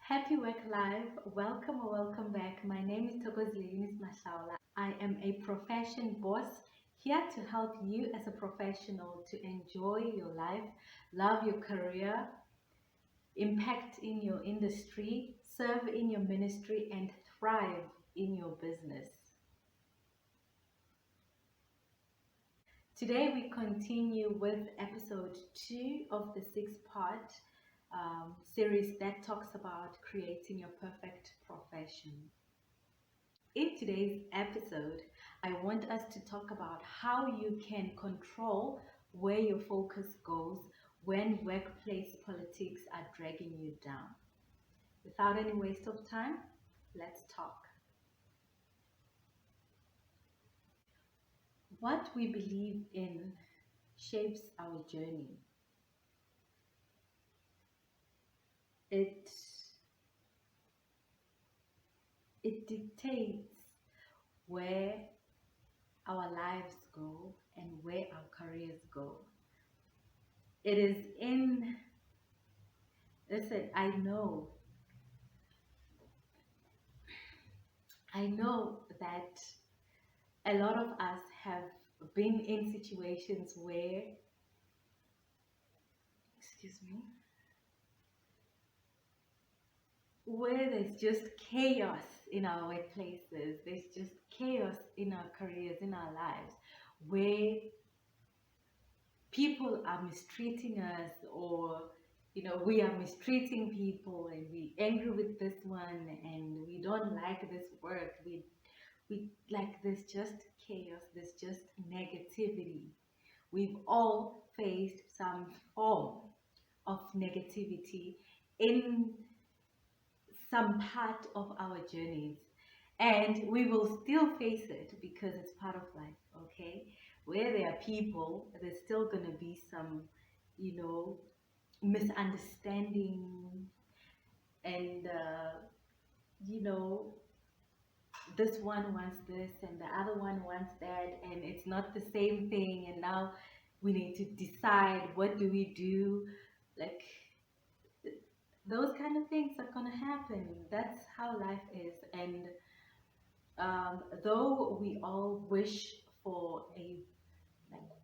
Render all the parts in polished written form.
Happy Work Life. Welcome or welcome back. My name is Thokozile Mashaula. I am a profession boss here to help you as a professional to enjoy your life, love your career, impact in your industry, serve in your ministry, and thrive in your business. Today we continue with episode 2 of the 6-part series that talks about creating your perfect profession. In today's episode, I want us to talk about how you can control where your focus goes when workplace politics are dragging you down. Without any waste of time, let's talk. What we believe in shapes our journey. It dictates where our lives go and where our careers go. It is in, listen, I know that a lot of us have been in situations where, excuse me, where there's just chaos in our workplaces, there's just chaos in our careers, in our lives, where people are mistreating us, or we are mistreating people, and we angry with this one, and we don't like this work, we like, there's just chaos, there's just negativity. We've all faced some form of negativity in some part of our journeys, and we will still face it because it's part of life. Okay, where there are people, there's still going to be some misunderstanding, and this one wants this and the other one wants that, and it's not the same thing, and now we need to decide, what do we do? Like, those kind of things are gonna happen. That's how life is. And though we all wish for a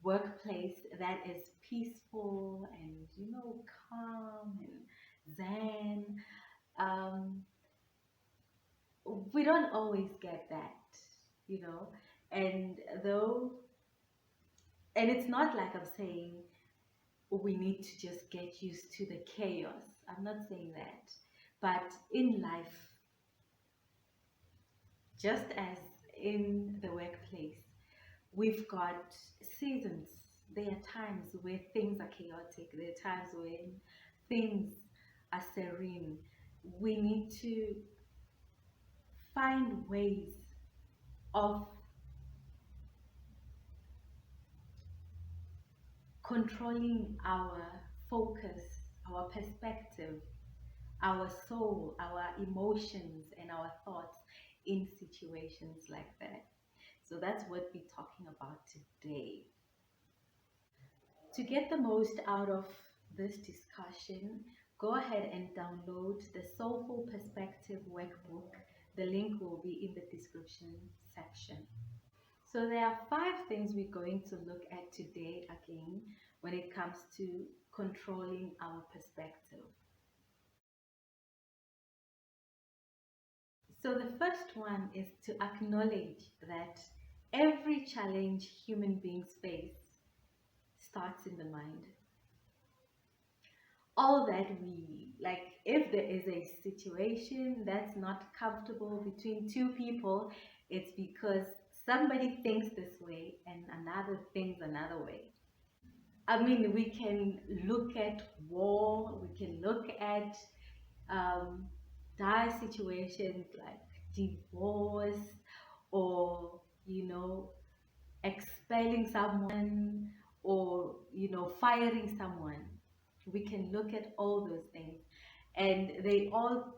workplace that is peaceful and calm and zen, um, we don't always get that, you know. And though, and it's not like I'm saying we need to just get used to the chaos. I'm not saying that. But in life, just as in the workplace, we've got seasons. There are times where things are chaotic, there are times when things are serene. We need to find ways of controlling our focus, our perspective, our soul, our emotions, and our thoughts in situations like that. So that's what we're talking about today. To get the most out of this discussion, go ahead and download the Soulful Perspective Workbook. The link will be in the description section. So there are 5 things we're going to look at today again when it comes to controlling our perspective. So the first one is to acknowledge that every challenge human beings face starts in the mind. All that we like, if there is a situation that's not comfortable between two people, it's because somebody thinks this way and another thinks another way. I mean, we can look at war, we can look at dire situations like divorce, or expelling someone, or firing someone. We can look at all those things, and they all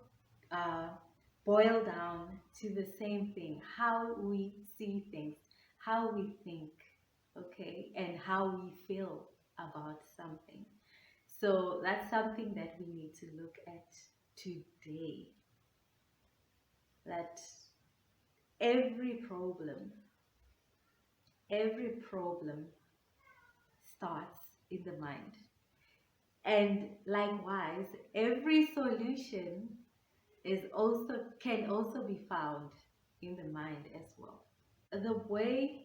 uh, boil down to the same thing: how we see things, how we think, okay, and how we feel about something. So that's something that we need to look at today that every problem starts in the mind. And likewise, every solution can also be found in the mind as well. The way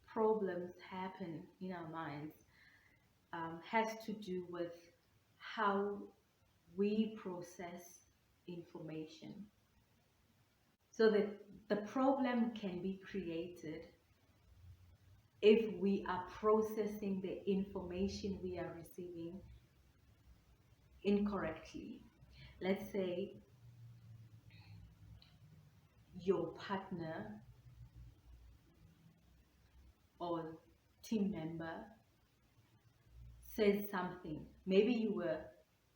problems happen in our minds has to do with how we process information. So that the problem can be created if we are processing the information we are receiving incorrectly. Let's say your partner or team member says something. Maybe you were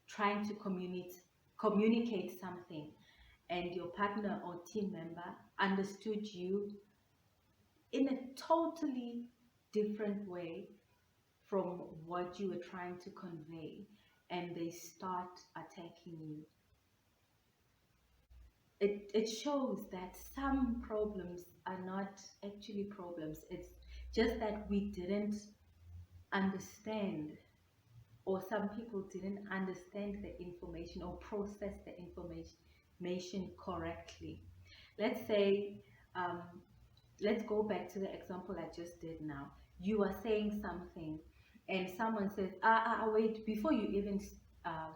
trying to communicate something, and your partner or team member understood you in a totally different way from what you were trying to convey, and they start attacking you. It shows that some problems are not actually problems. It's just that we didn't understand, or some people didn't understand the information or process the information correctly. Let's say, um, let's go back to the example I just did now. You are saying something, and someone says, wait, before you even uh,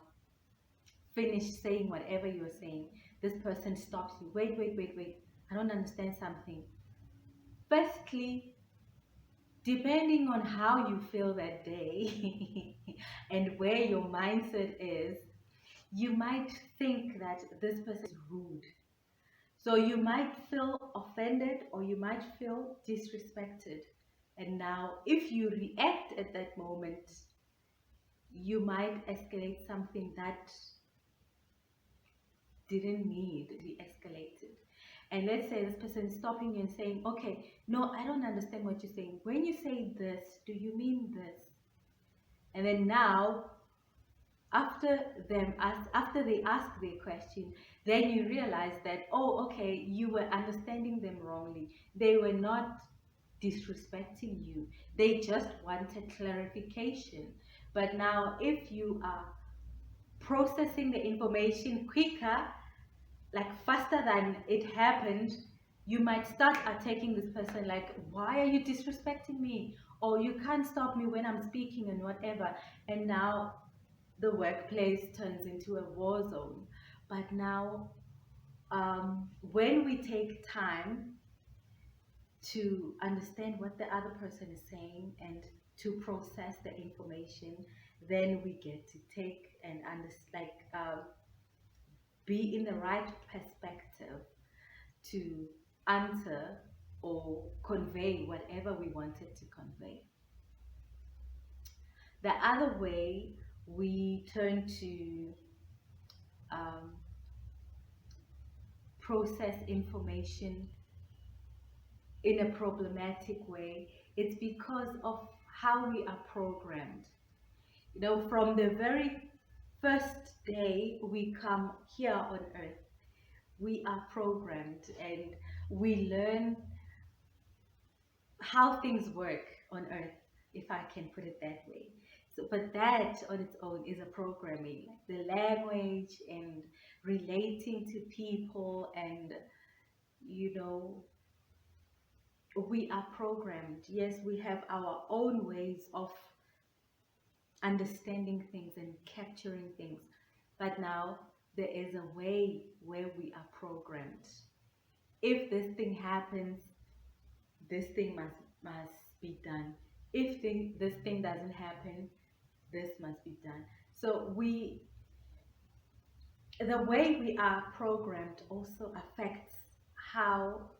finish saying whatever you're saying, this person stops you. Wait. I don't understand something. Firstly, depending on how you feel that day and where your mindset is, you might think that this person is rude. So you might feel offended or you might feel disrespected. And now, if you react at that moment, you might escalate something that didn't need to be escalated. And let's say this person is stopping you and saying, okay, no, I don't understand what you're saying. When you say this, do you mean this? And then now, after they ask their question, then you realize that, oh, okay, you were understanding them wrongly. They were not disrespecting you. They just wanted clarification. But now, if you are processing the information quicker, like faster than it happened, you might start attacking this person like, why are you disrespecting me? Or you can't stop me when I'm speaking and whatever. And now the workplace turns into a war zone. But now, when we take time to understand what the other person is saying and to process the information, then we get to take and be in the right perspective to answer or convey whatever we wanted to convey. The other way we turn to um, process information in a problematic way, it's because of how we are programmed. You know, from the very first day we come here on earth, we are programmed and we learn how things work on earth, if I can put it that way. So, but that on its own is a programming, like the language and relating to people, and you know, we are programmed. Yes, we have our own ways of understanding things and capturing things, but now there is a way where we are programmed. If this thing happens, this thing must be done. If this thing doesn't happen, this must be done. So the way we are programmed also affects how,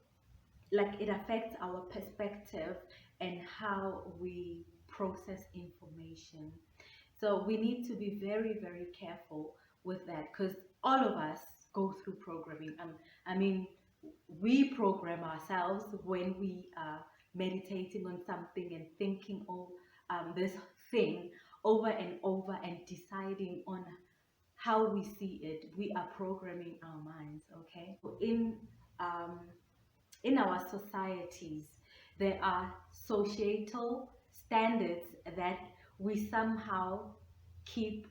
like, it affects our perspective and how we process information. So we need to be very, very careful with that, because all of us go through programming. I mean, we program ourselves when we are meditating on something and thinking, oh, this thing over and over and deciding on how we see it. We are programming our minds. Okay, um, in our societies, there are societal standards that we somehow keep,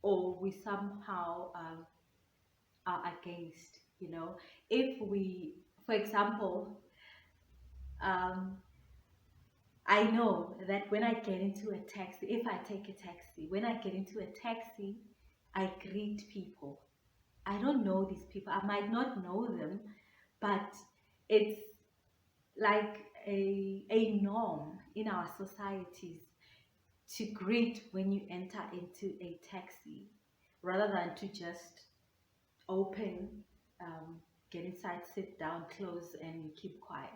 or we somehow are against. If we, for example, um, I know that when I get into a taxi, if I take a taxi, when I get into a taxi, I greet people. I don't know these people. I might not know them, but it's like a norm in our societies to greet when you enter into a taxi rather than to just open, um, get inside, sit down, close, and you keep quiet.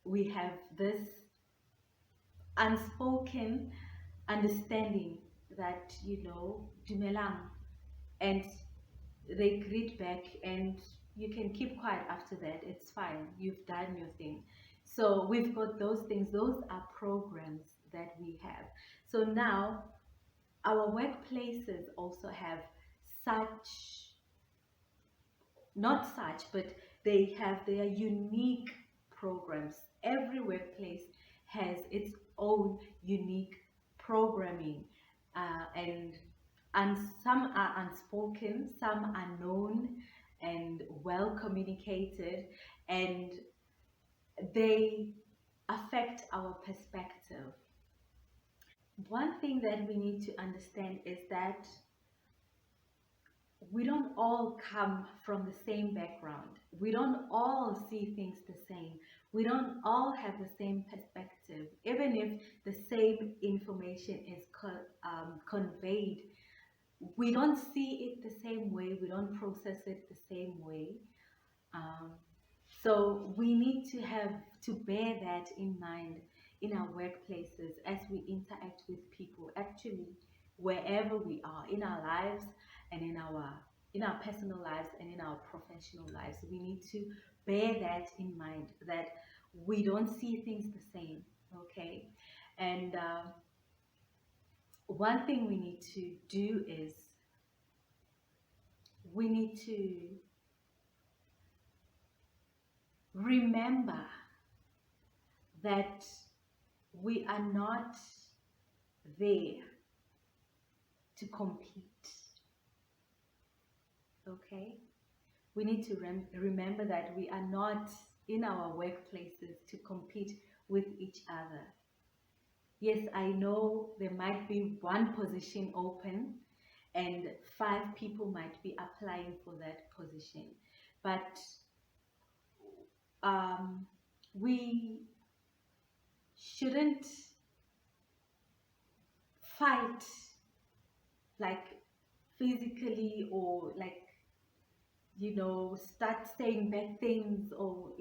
We have this unspoken understanding that, dumelang, and they greet back, and you can keep quiet after that. It's fine. You've done your thing. So we've got those things. Those are programs that we have. So now our workplaces also have such, not such, but they have their unique programs. Every workplace has its own unique programming, and some are unspoken, some are known and well communicated, and they affect our perspective. One thing that we need to understand is that we don't all come from the same background. We don't all see things the same. We don't all have the same perspective. Even if the same information is conveyed, we don't see it the same way. We don't process it the same way. Um, so we need to have to bear that in mind in our workplaces as we interact with people, actually wherever we are in our lives and in our personal lives and in our professional lives. We need to bear that in mind, that we don't see things the same. Okay, and one thing we need to do is we need to remember that we are not there to compete. Okay, we need to remember that we are not in our workplaces to compete with each other. Yes, I know there might be one position open and five people might be applying for that position, but um, we shouldn't fight like physically, or like, start saying bad things, or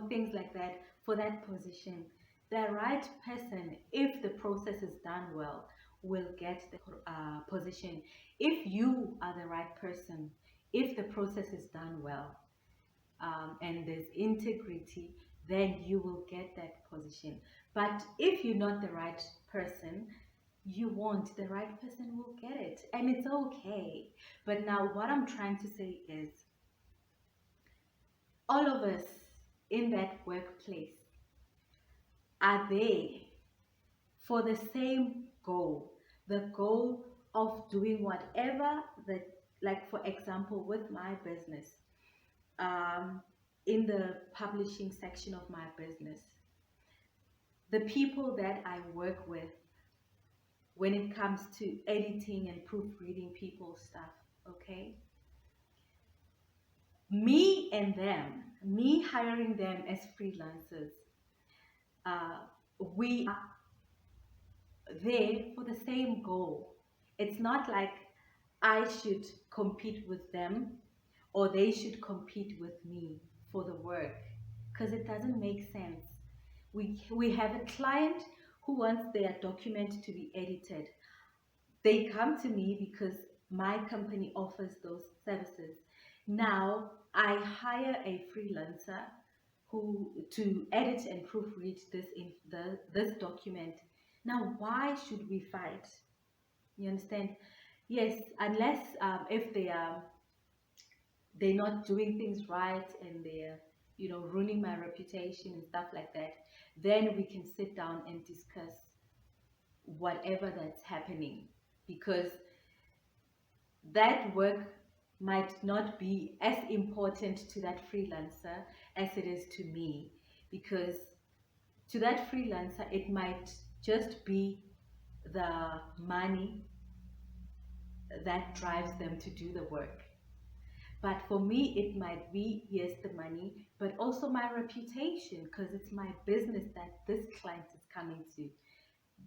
things like that for that position. The right person, if the process is done well, will get the position. If you are the right person, if the process is done well, and there's integrity, then you will get that position. But if you're not the right person, you won't. The right person will get it, and it's okay. But now, what I'm trying to say is, all of us in that workplace are there for the same goal, the goal of doing whatever that, like, for example, with my business, um, in the publishing section of my business, the people that I work with when it comes to editing and proofreading people's stuff, okay? Me and them, me hiring them as freelancers, uh, we are there for the same goal. It's not like I should compete with them or they should compete with me for the work, because it doesn't make sense. We have a client who wants their document to be edited. They come to me because my company offers those services. Now I hire a freelancer who to edit and proofread this document. Now, why should we fight? You understand? Yes, unless if they're not doing things right and they're ruining my reputation and stuff like that, then we can sit down and discuss whatever that's happening, because that work might not be as important to that freelancer as it is to me, because to that freelancer it might just be the money that drives them to do the work. But for me, it might be, yes, the money, but also my reputation, because it's my business that this client is coming to.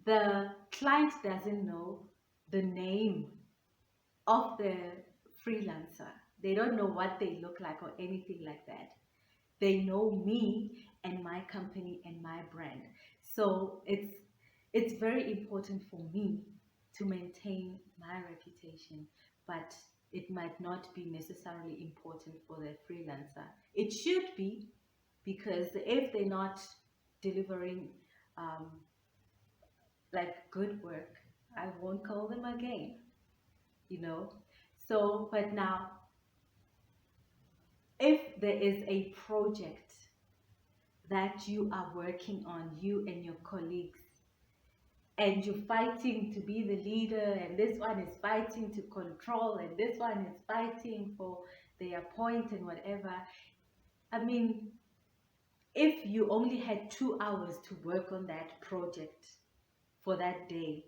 The client doesn't know the name of the freelancer. They don't know what they look like or anything like that. They know me and my company and my brand. So it's very important for me to maintain my reputation, but it might not be necessarily important for the freelancer. It should be, because if they're not delivering um, like good work, I won't call them again, you know. So, but now, if there is a project that you are working on, you and your colleagues, and you're fighting to be the leader, and this one is fighting to control, and this one is fighting for their point and whatever. I mean, if you only had 2 hours to work on that project for that day,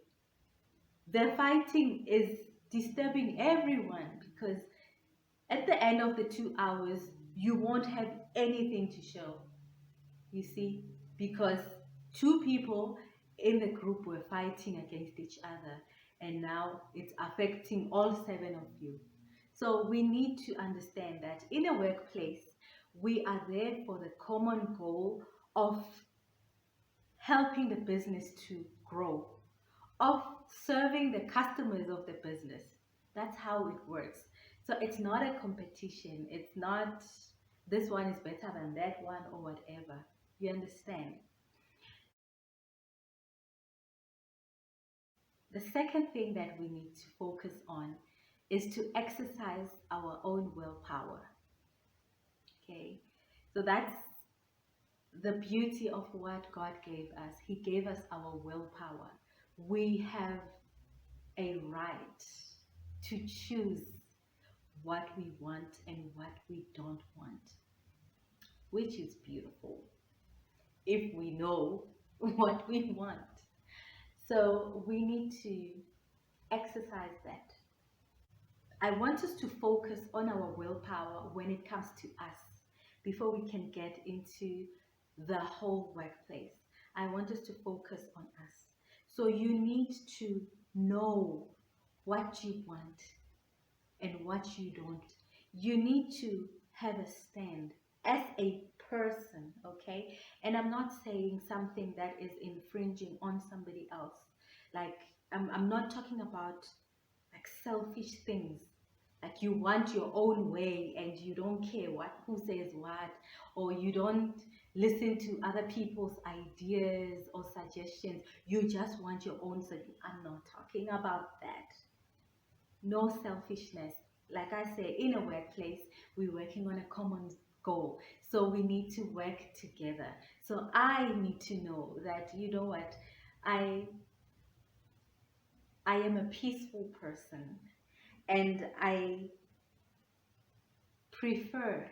the fighting is disturbing everyone, because at the end of the 2 hours, you won't have anything to show. You see, because two people in the group were fighting against each other, and now it's affecting all seven of you. So we need to understand that in a workplace, we are there for the common goal of helping the business to grow, of serving the customers of the business. That's how it works. So it's not a competition. It's not this one is better than that one or whatever. You understand? The second thing that we need to focus on is to exercise our own willpower. Okay? So that's the beauty of what God gave us. He gave us our willpower. We have a right to choose what we want and what we don't want, which is beautiful if we know what we want. So we need to exercise that. I want us to focus on our willpower when it comes to us before we can get into the whole workplace. I want us to focus on us. So you need to know what you want and what you don't. You need to have a stand as a person, okay? And I'm not saying something that is infringing on somebody else. Like, I'm not talking about like selfish things. Like you want your own way and you don't care what who says what, or you don't listen to other people's ideas or suggestions. You just want your own solution. I'm not talking about that. No selfishness. Like I say, in a workplace, we're working on a common goal. So we need to work together. So I need to know that, you know what, I I am a peaceful person, and I prefer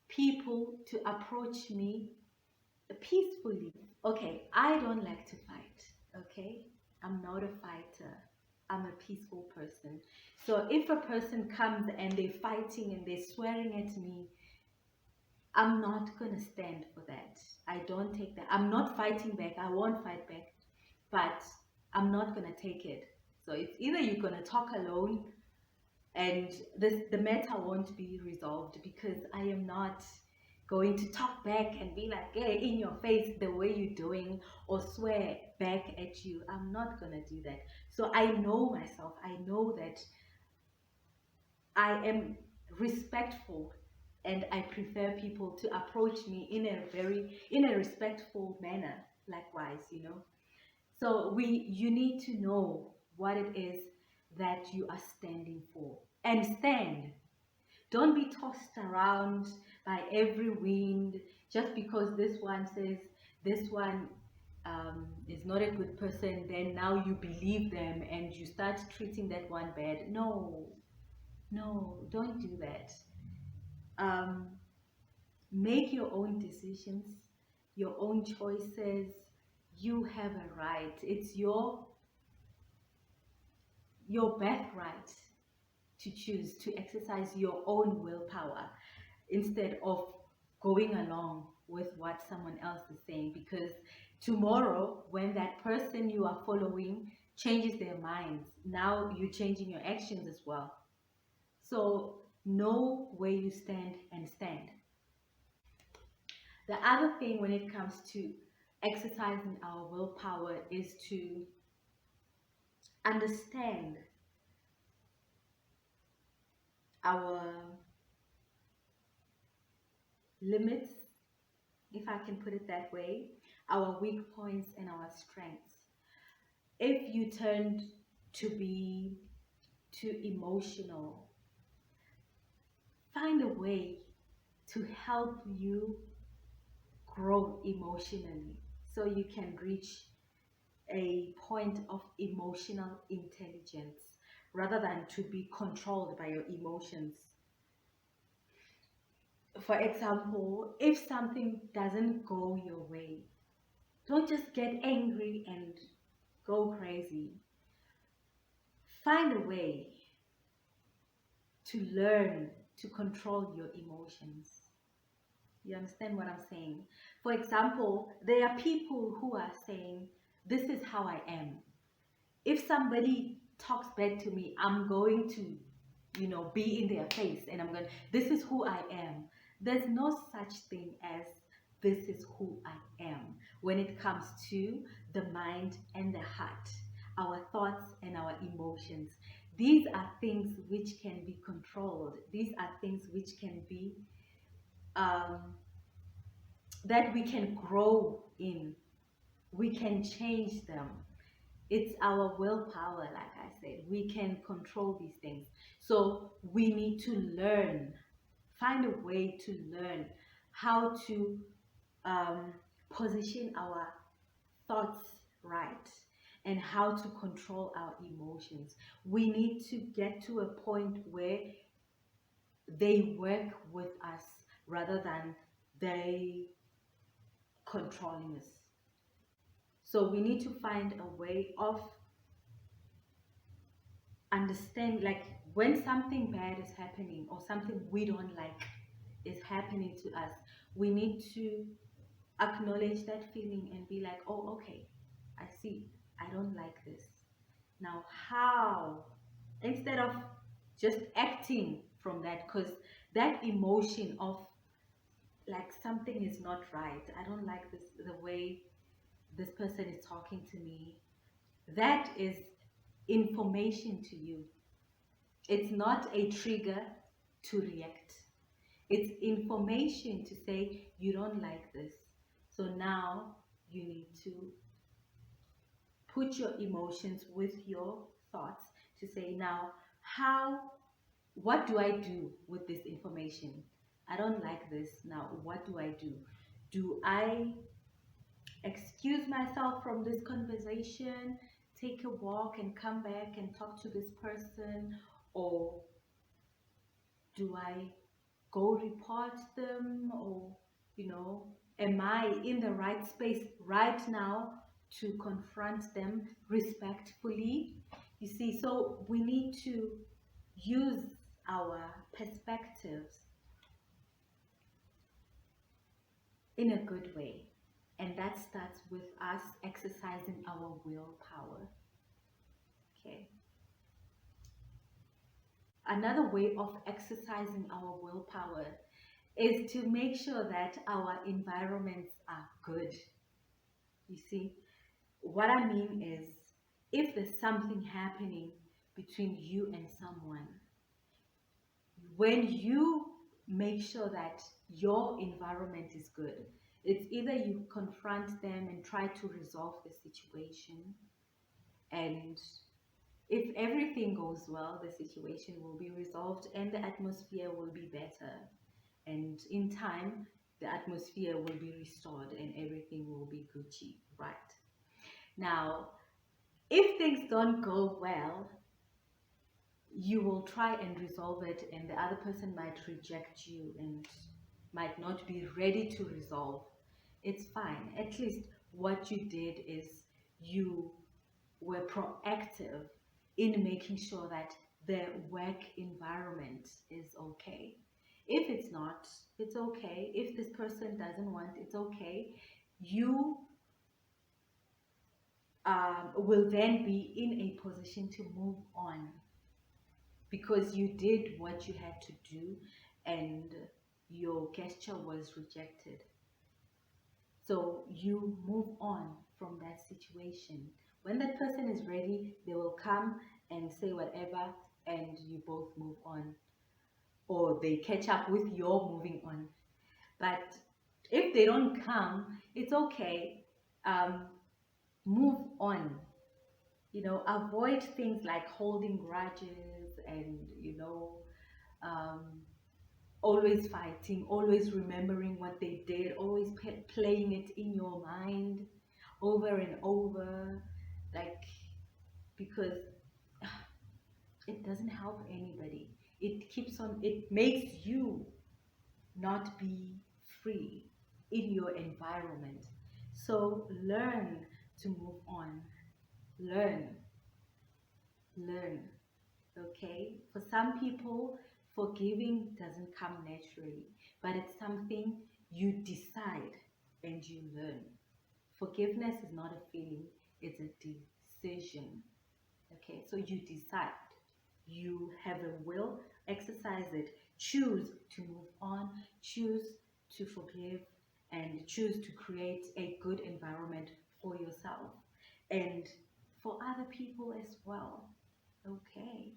people to approach me peacefully. Okay, I don't like to fight. Okay, I'm not a fighter. I'm a peaceful person. So if a person comes and they're fighting and they're swearing at me, I'm not gonna stand for that. I don't take that. I'm not fighting back. I won't fight back, but I'm not gonna take it. So it's either you're gonna talk alone and the matter won't be resolved, because I am not going to talk back and be like, hey, in your face the way you're doing, or swear back at you. I'm not gonna do that. So I know myself. I know that I am respectful, and I prefer people to approach me in a respectful manner. Likewise, you know. So you need to know what it is that you are standing for, and stand. Don't be tossed around by every wind just because this one says this one is not a good person, then now you believe them and you start treating that one bad. No, no, don't do that. Um, make your own decisions, your own choices. You have a right. It's your birthright to choose to exercise your own willpower instead of going along with what someone else is saying, because tomorrow when that person you are following changes their minds, now you're changing your actions as well. So know where you stand and stand. The other thing when it comes to exercising our willpower is to understand our limits, if I can put it that way, our weak points and our strengths. If you tend to be too emotional, find a way to help you grow emotionally so you can reach a point of emotional intelligence rather than to be controlled by your emotions. For example, if something doesn't go your way, don't just get angry and go crazy. Find a way to learn to control your emotions. You understand what I'm saying? For example, there are people who are saying, this is how I am. If somebody talks bad to me, I'm going to, be in their face and I'm going, this is who I am. There's no such thing as this is who I am when it comes to the mind and the heart, our thoughts and our emotions. These are things which can be controlled. These are things which can be, that we can grow in. We can change them. It's our willpower, like I said. We can control these things. So we need to learn, find a way to learn how to position our thoughts right and how to control our emotions. We need to get to a point where they work with us rather than they controlling us. So we need to find a way of understand, like when something bad is happening or something we don't like is happening to us, we need to acknowledge that feeling and be like, oh, okay, I see, I don't like this. Now how, instead of just acting from that, because that emotion of like something is not right, I don't like this, the way this person is talking to me, that is information to you. It's not a trigger to react. It's information to say you don't like this. So now you need to put your emotions with your thoughts to say, now what do I do with this information? I don't like this. Now what do I do? Do I excuse myself from this conversation, take a walk and come back and talk to this person, or do I go report them, or am I in the right space right now to confront them respectfully? You see, so we need to use our perspectives in a good way, and that starts with us exercising our willpower. Okay. Another way of exercising our willpower is to make sure that our environments are good. You see, what I mean is, if there's something happening between you and someone, when you make sure that your environment is good, it's either you confront them and try to resolve the situation and If everything goes well, the situation will be resolved and the atmosphere will be better. And in time, the atmosphere will be restored and everything will be Gucci, right? Now, if things don't go well, you will try and resolve it, and the other person might reject you and might not be ready to resolve. It's fine. At least what you did is you were proactive in making sure that the work environment is okay. If it's not, it's okay. If this person doesn't want, it's okay. You will then be in a position to move on because you did what you had to do and your gesture was rejected. So you move on from that situation. When that person is ready, they will come and say whatever, and you both move on, or they catch up with your moving on. But if they don't come, it's okay. Um, Move on. Avoid things like holding grudges and um, always fighting, always remembering what they did, always playing it in your mind over and over, like, because it doesn't help anybody. It makes you not be free in your environment. So learn to move on. Learn, learn. Okay? For some people, forgiving doesn't come naturally, but it's something you decide and you learn. Forgiveness is not a feeling, it's a decision. Okay? So you decide. You have a will, exercise it, choose to move on, choose to forgive, and choose to create a good environment for yourself and for other people as well. Okay.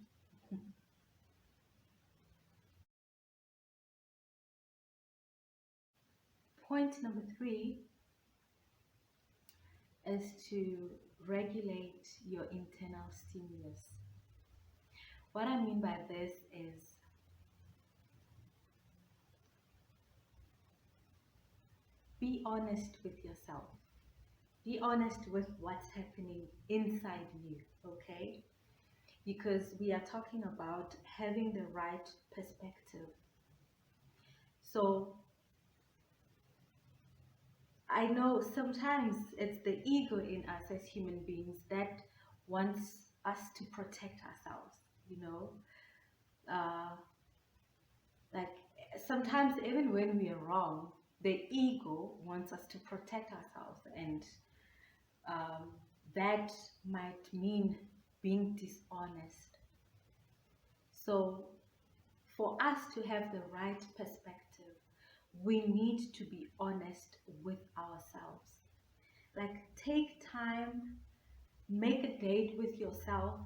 Point number three is to regulate your internal stimulus. What I mean by this is be honest with yourself. Be honest with what's happening inside you, okay? Because we are talking about having the right perspective. So I know sometimes it's the ego in us as human beings that wants us to protect ourselves, you know. Uh, like sometimes even when we are wrong, the ego wants us to protect ourselves, and um, that might mean being dishonest. So for us to have the right perspective, we need to be honest with ourselves. Like, take time, make a date with yourself,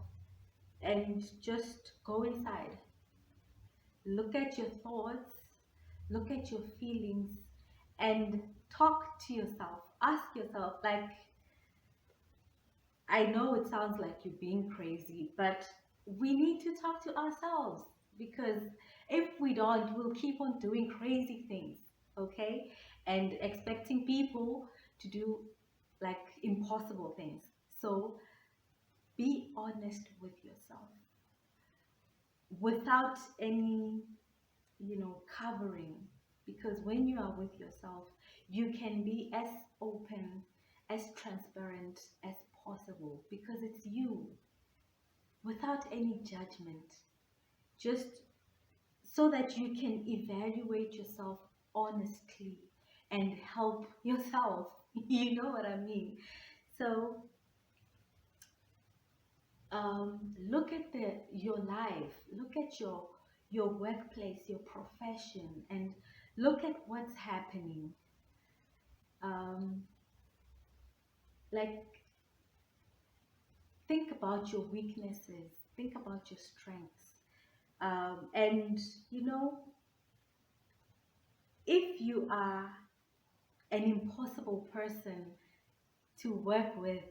and just go inside. Look at your thoughts, look at your feelings, and talk to yourself. Ask yourself, like, I know it sounds like you're being crazy, but we need to talk to ourselves because if we don't, we'll keep on doing crazy things, okay? And expecting people to do like impossible things. So be honest with yourself without any, covering. Because when you are with yourself, you can be as open, as transparent as possible because it's you without any judgment. Just so that you can evaluate yourself honestly and help yourself. You know what I mean? So look at your life, look at your workplace, your profession, and look at what's happening. Um, like, think about your weaknesses, think about your strengths, and you know, if you are an impossible person to work with,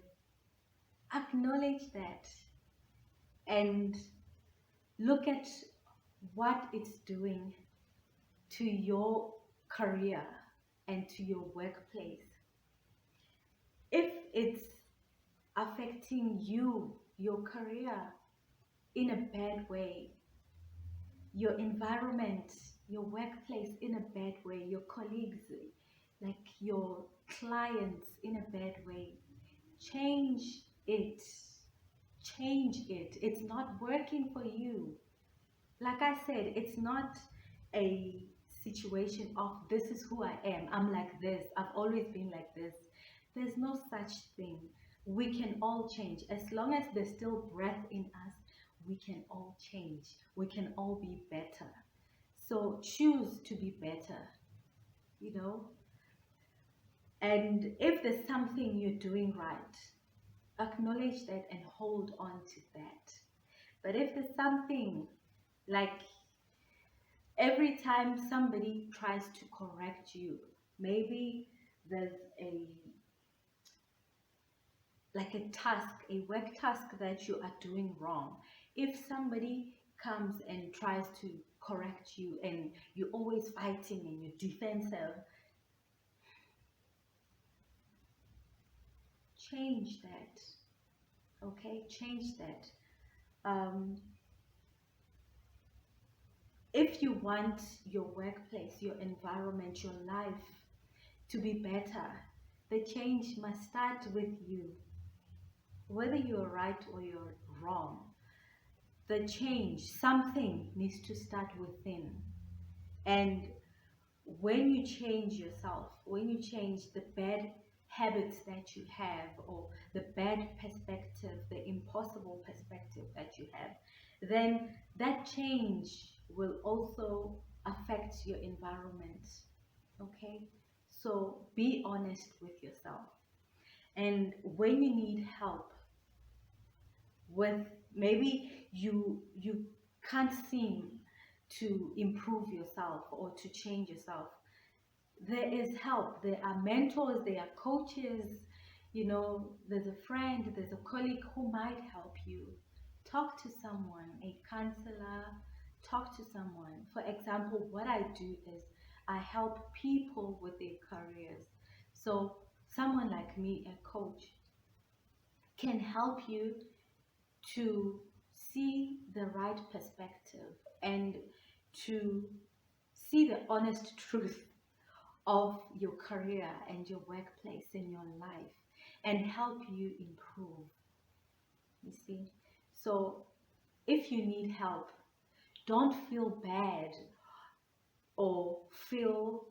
acknowledge that. and look at what it's doing to your career and to your workplace. If it's affecting you, your career, in a bad way, your environment, your workplace in a bad way, your colleagues, like your clients in a bad way, change it. Change it. It's not working for you. Like I said, it's not a situation of this is who I am. I'm like this. I've always been like this. There's no such thing. We can all change. As long as there's still breath in us, we can all change. We can all be better. So choose to be better, you know? And if there's something you're doing right, acknowledge that and hold on to that. But if there's something like every time somebody tries to correct you, maybe there's a task, a work task that you are doing wrong. If somebody comes and tries to correct you and you're always fighting and you're defensive, change that. Okay, change that. Um, if you want your workplace, your environment, your life to be better, the change must start with you. Whether you're right or you're wrong, the change, something needs to start within. And when you change yourself, when you change the bad habits that you have, or the bad perspective, the impossible perspective that you have, then that change will also affect your environment. Okay? So be honest with yourself. And when you need help with, maybe you can't seem to improve yourself or to change yourself, there is help. There are mentors, there are coaches, there's a friend, there's a colleague who might help you. Talk to someone, a counselor, talk to someone. For example, what I do is I help people with their careers. So someone like me, a coach, can help you to see the right perspective and to see the honest truth of your career and your workplace and your life and help you improve. You see? So if you need help, don't feel bad or feel,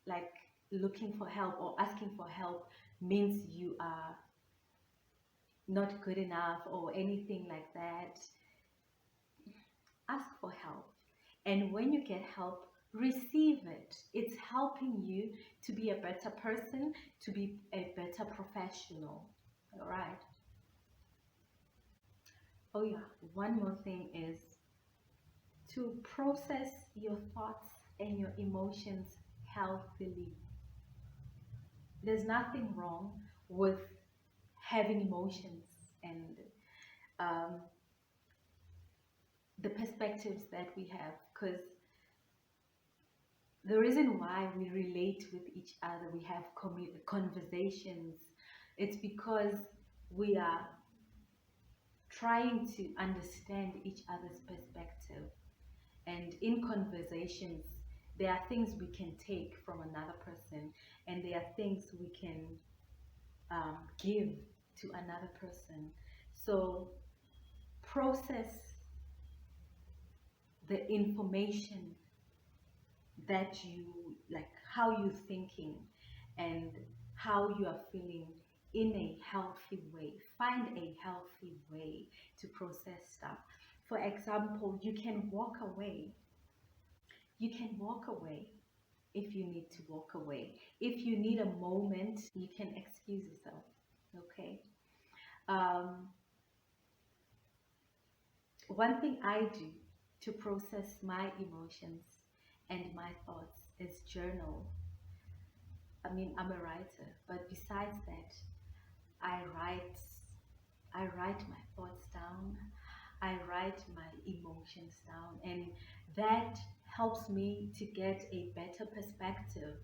like looking for help or asking for help means you are not good enough or anything like that. Ask for help. And when you get help, receive it. It's helping you to be a better person, to be a better professional. All right. Oh, yeah. One more thing is to process your thoughts and your emotions healthily. There's nothing wrong with having emotions and um, the perspectives that we have, because the reason why we relate with each other, we have conversations, it's because we are trying to understand each other's perspective. And in conversations, there are things we can take from another person, and there are things we can give to another person. So process the information that you like, how you're thinking and how you are feeling in a healthy way. Find a healthy way to process stuff. For example, you can walk away. You can walk away if you need to walk away. If you need a moment, you can excuse yourself. Okay. Um, One thing I do to process my emotions and my thoughts is journal. I mean, I'm a writer, but besides that, I write I write my thoughts down, I write my emotions down, and that helps me to get a better perspective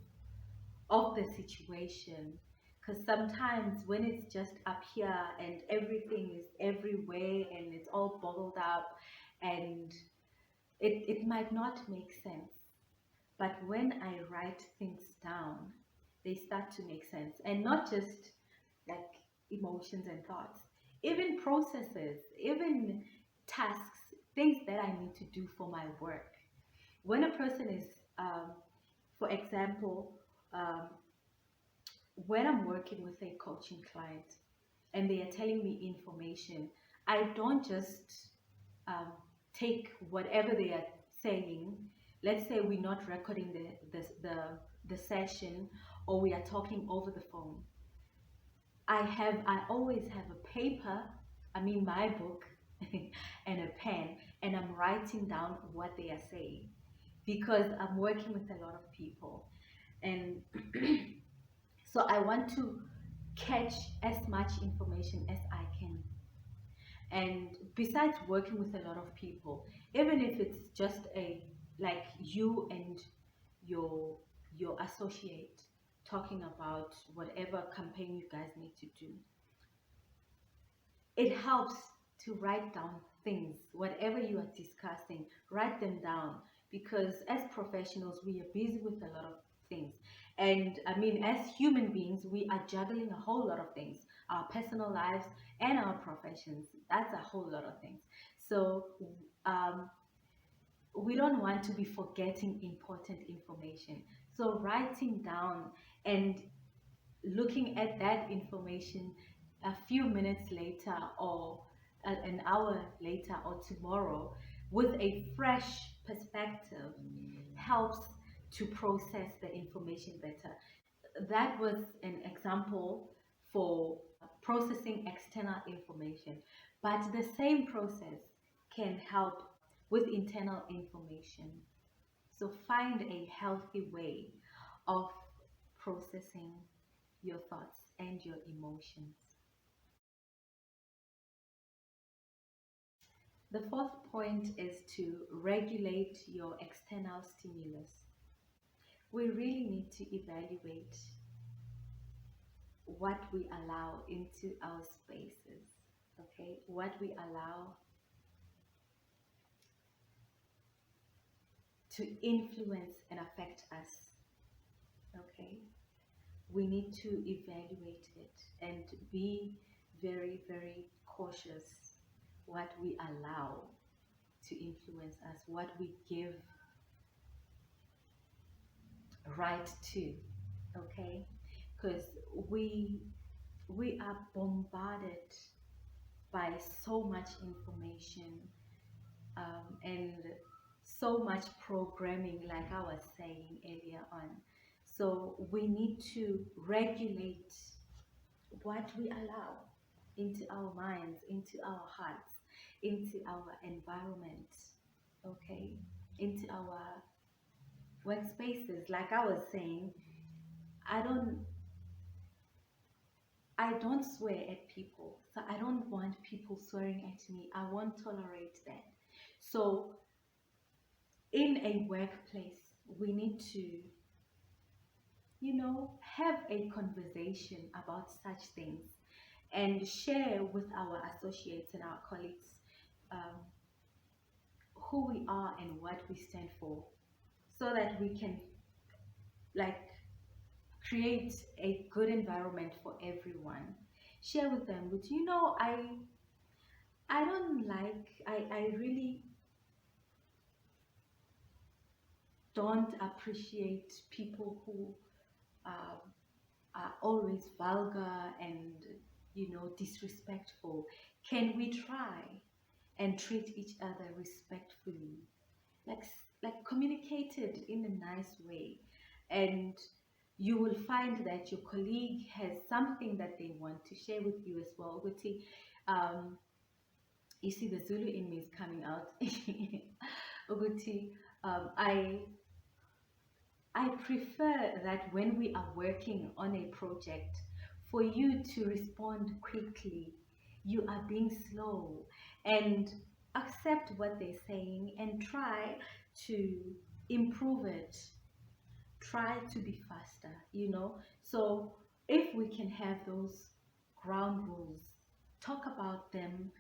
of the situation. Because sometimes when it's just up here and everything is everywhere and it's all bottled up and it might not make sense. But when I write things down, they start to make sense. And not just like emotions and thoughts, even processes, even tasks, things that I need to do for my work. When a person is, for example, um, when I'm working with a coaching client and they are telling me information, I don't just um, take whatever they are saying. Let's say we're not recording the session or we are talking over the phone. I always have a paper, I mean my book, and a pen, and I'm writing down what they are saying because I'm working with a lot of people. And so I want to catch as much information as I can. And besides working with a lot of people, even if it's just a like you and your your associate talking about whatever campaign you guys need to do, it helps to write down things, whatever you are discussing, write them down because as professionals, we are busy with a lot of things. And I mean, as human beings, we are juggling a whole lot of things, our personal lives and our professions. That's a whole lot of things. So, um, we don't want to be forgetting important information. So, writing down and looking at that information a few minutes later or an hour later or tomorrow with a fresh perspective helps to process the information better. That was an example for processing external information, but the same process can help with internal information. So find a healthy way of processing your thoughts and your emotions. The fourth point is to regulate your external stimulus. We really need to evaluate what we allow into our spaces, okay? What we allow to influence and affect us, okay? We need to evaluate it and be very, very cautious what we allow to influence us, what we give right to, okay? Because we we are bombarded by so much information and so much programming, like I was saying earlier on. So we need to regulate what we allow into our minds, into our hearts, into our environment, okay, into our workspaces. Like I was saying, I don't I don't swear at people. So I don't want people swearing at me. I won't tolerate that. So in a workplace, we need to, have a conversation about such things and share with our associates and our colleagues um, who we are and what we stand for so that we can like create a good environment for everyone. Share with them, but I don't like, I really don't appreciate people who uh, are always vulgar and, disrespectful. Can we try and treat each other respectfully? Like, like communicate it in a nice way. And you will find that your colleague has something that they want to share with you as well. Uguti, you see the Zulu in me is coming out. Uguti, I prefer that when we are working on a project, for you to respond quickly You are being slow, and accept what they're saying and try to improve it. Try to be faster, So if we can have those ground rules, talk about them,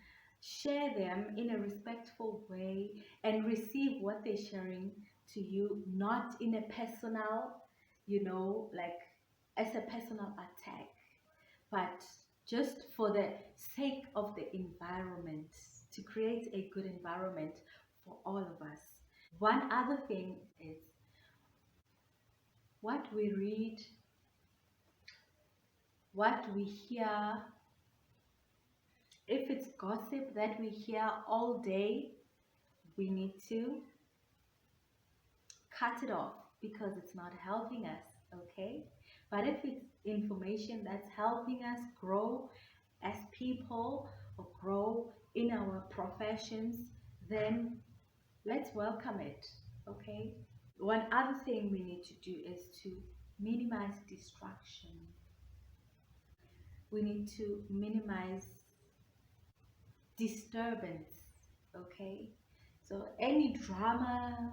share them in a respectful way, and receive what they're sharing to you, not in a personal, like as a personal attack, but just for the sake of the environment, to create a good environment for all of us. One other thing is what we read, what we hear. If it's gossip that we hear all day, we need to cut it off because it's not helping us, okay? But if it's information that's helping us grow as people or grow in our professions, then let's welcome it, okay? One other thing we need to do is to minimize distraction. We need to minimize disturbance, okay? So any drama,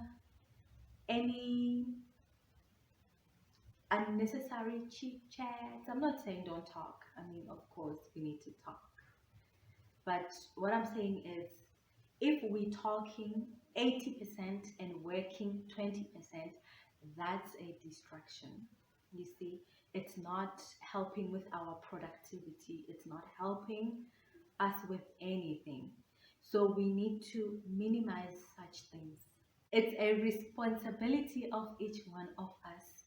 any unnecessary chit chats. I'm not saying don't talk. I mean, of course, we need to talk. But what I'm saying is, if we're talking 80% and working 20%, that's a distraction. You see, it's not helping with our productivity, it's not helping us with anything. So we need to minimize such things. It's a responsibility of each one of us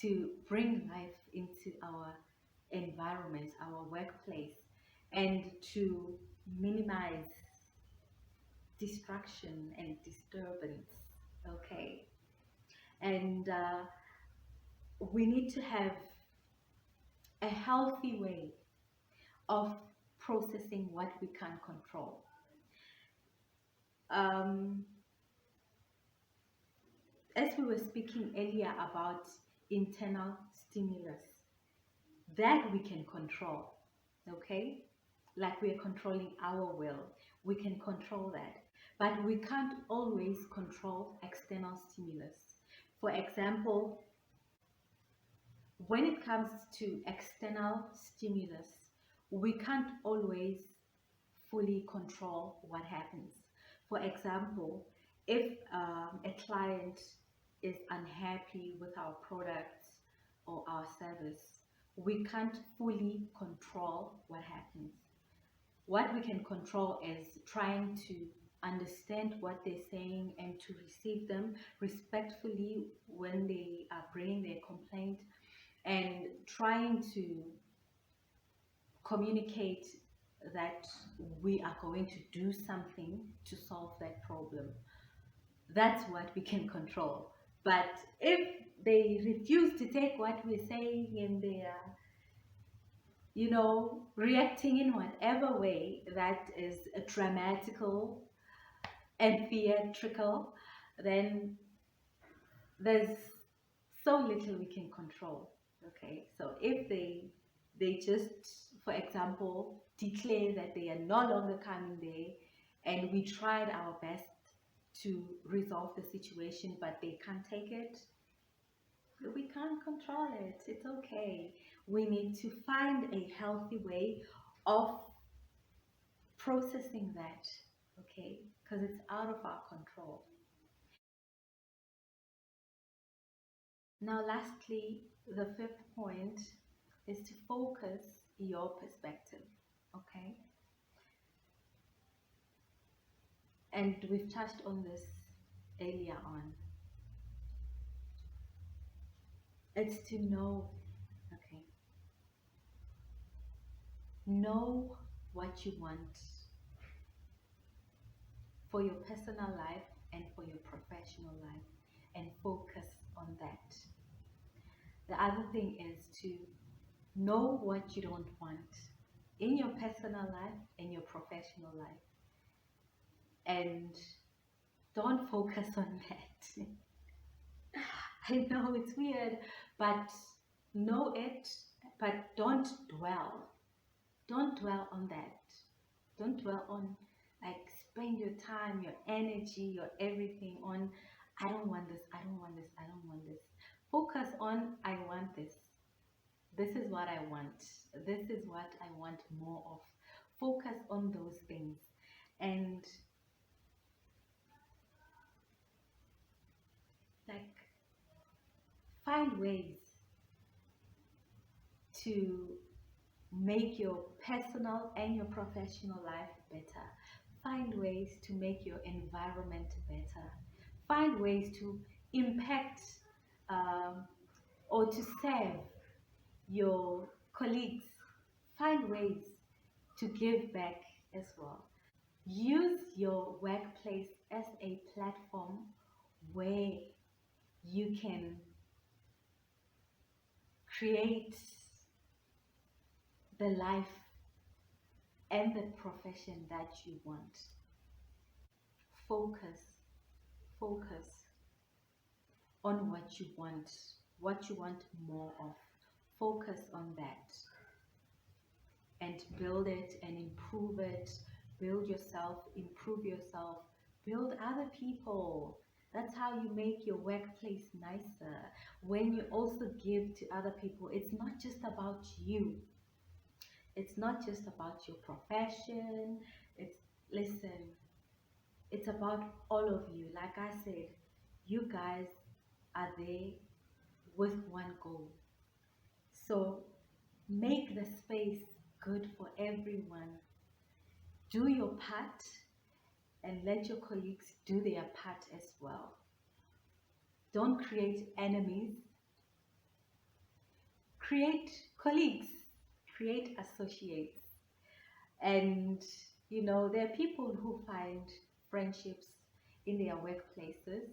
to bring life into our environment, our workplace, and to minimize distraction and disturbance. Okay, and we need to have a healthy way of processing what we can control. Um, as we were speaking earlier about internal stimulus, that we can control, okay? Like we are controlling our will, we can control that. But we can't always control external stimulus. For example, when it comes to external stimulus, we can't always fully control what happens. For example, if a client is unhappy with our products or our service, we can't fully control what happens. What we can control is trying to understand what they're saying and to receive them respectfully when they are bringing their complaint, and trying to communicate that we are going to do something to solve that problem. That's what we can control. But if they refuse to take what we're saying and they are, reacting in whatever way that is dramatical and theatrical, then there's so little we can control. Okay, so if they just, for example, declare that they are no longer coming there, and we tried our best to resolve the situation, but they can't take it, we can't control it. It's okay. We need to find a healthy way of processing that, okay? Because it's out of our control. Now, lastly, the fifth point is to focus your perspective, okay? And we've touched on this earlier on. It's to know, okay, know what you want for your personal life and for your professional life, and focus on that. The other thing is to know what you don't want in your personal life and your professional life, and don't focus on that. I know it's weird, but know it, but don't dwell. Don't dwell on that. Don't dwell on, like, spend your time, your energy, your everything on, I don't want this, I don't want this, I don't want this. Focus on, I want this. This is what I want. This is what I want more of. Focus on those things and, like, find ways to make your personal and your professional life better. Find ways to make your environment better. Find ways to impact, um, or to serve your colleagues. Find ways to give back as well. Use your workplace as a platform where you can create the life and the profession that you want. Focus, focus on what you want more of. Focus on that and build it and improve it. Build yourself, improve yourself, build other people. That's how you make your workplace nicer. When you also give to other people, it's not just about you. It's not just about your profession. It's, listen, it's about all of you. Like I said, you guys are there with one goal. So make the space good for everyone. Do your part and let your colleagues do their part as well. Don't create enemies. Create colleagues. Create associates. And, there are people who find friendships in their workplaces,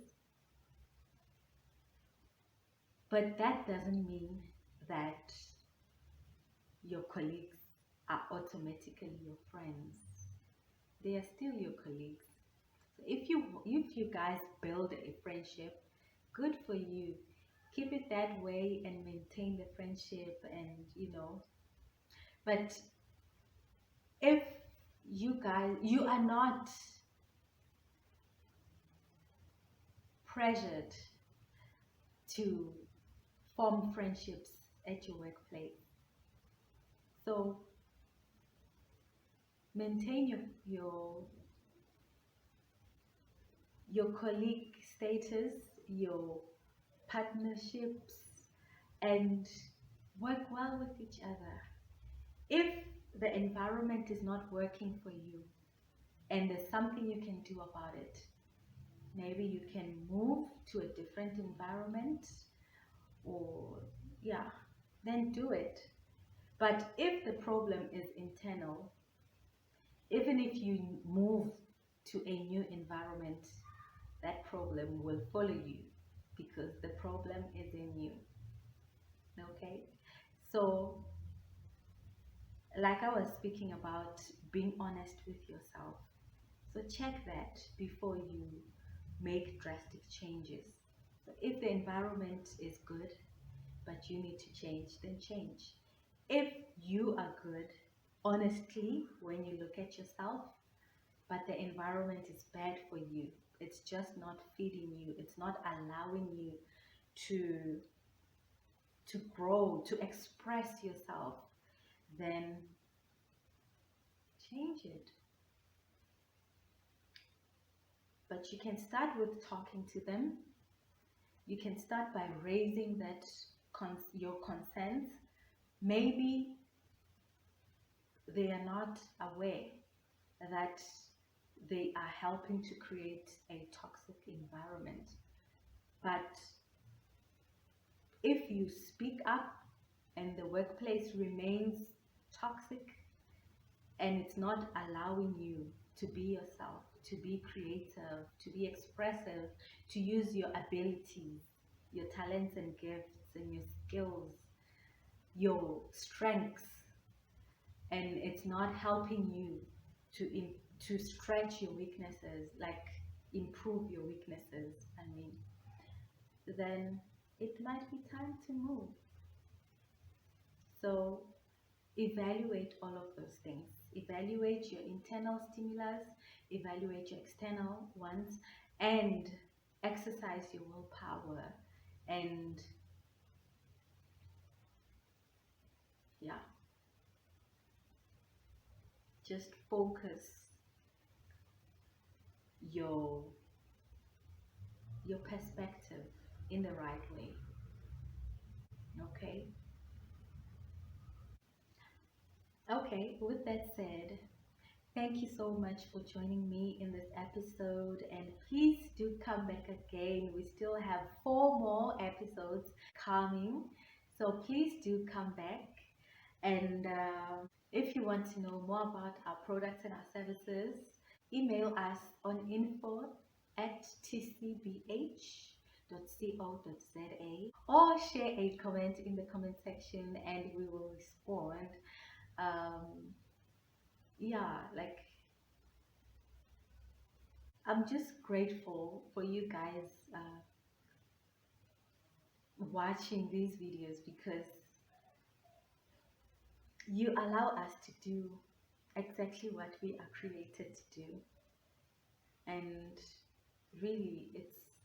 but that doesn't mean that your colleagues are automatically your friends. They are still your colleagues. So if you guys build a friendship, good for you. Keep it that way and maintain the friendship, and but if you are not pressured to form friendships at your workplace. So maintain your colleague status, your partnerships, and work well with each other. If the environment is not working for you and there's something you can do about it, maybe you can move to a different environment, or yeah, then do it. But if the problem is internal, even if you move to a new environment, that problem will follow you because the problem is in you. Okay? So, like I was speaking about, being honest with yourself. So, check that before you make drastic changes. So, if the environment is good, but you need to change, then change. If you are good, honestly, when you look at yourself, but the environment is bad for you, it's just not feeding you, it's not allowing you to grow, to express yourself, then change it. But you can start with talking to them. You can start by raising that your concerns. Maybe they are not aware that they are helping to create a toxic environment. But if you speak up and the workplace remains toxic and it's not allowing you to be yourself, to be creative, to be expressive, to use your abilities, your talents and gifts and your skills, your strengths, and it's not helping you to stretch your weaknesses, like improve your weaknesses, then it might be time to move. So evaluate all of those things. Evaluate your internal stimulus, evaluate your external ones, and exercise your willpower. And yeah, just focus your your perspective in the right way. Okay. Okay, with that said, thank you so much for joining me in this episode, and please do come back again. We still have 4 more episodes coming, so please do come back. And if you want to know more about our products and our services, email us on info@tcbh.co.za, or share a comment in the comment section and we will respond. Um, yeah, like, I'm just grateful for you guys watching these videos, because you allow us to do exactly what we are created to do. And really,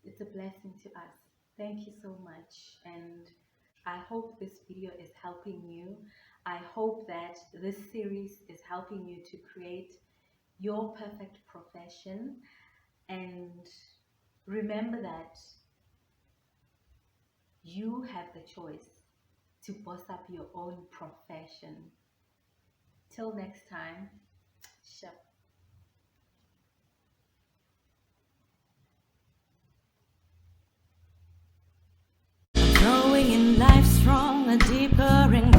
it's a blessing to us. Thank you so much. And I hope this video is helping you. I hope that this series is helping you to create your perfect profession. And remember that you have the choice to boss up your own profession. Till next time, sure. Growing in life strong, a deeper and